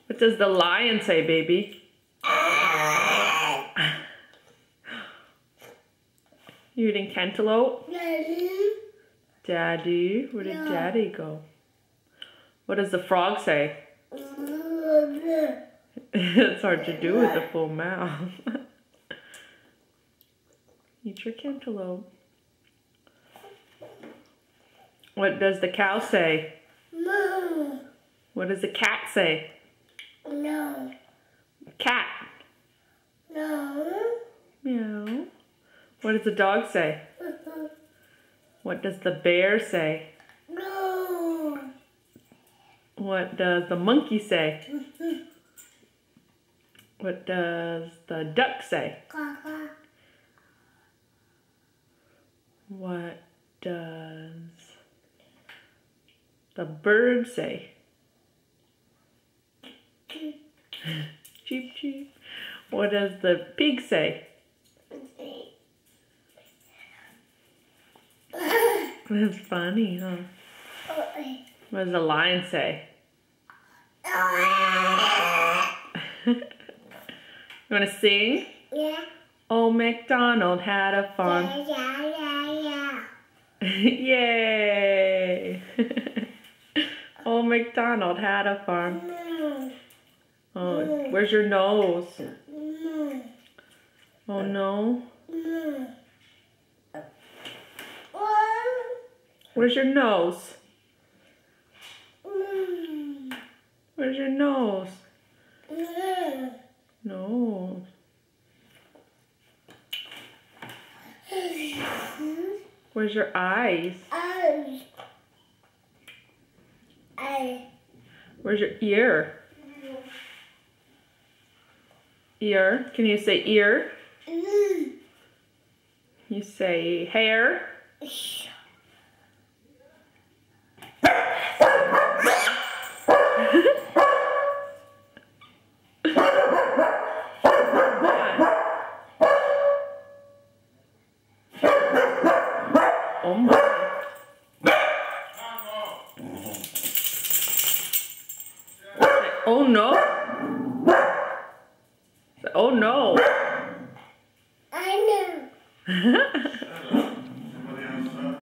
What does the lion say, baby? You eating cantaloupe? Daddy. Daddy? Where did Daddy go? What does the frog say? It's hard to do with a full mouth. Eat your cantaloupe. What does the cow say? No. What does the cat say? No. Cat. No. Meow. What does the dog say? What does the bear say? No. What does the monkey say? What does the duck say? Caca. What does the bird say? Cheep, cheep. What does the pig say? That's funny, huh? What does the lion say? You want to sing? Yeah. Old MacDonald had a farm. Yeah. Yay! Old MacDonald had a farm. No. Oh, where's your nose? No. Oh no. No. Where's your nose? Mm. Where's your nose? No. Nose. Where's your eyes? Where's your ear? Ear. Can you say ear? You say hair? Oh my. Oh no. Oh no. I know.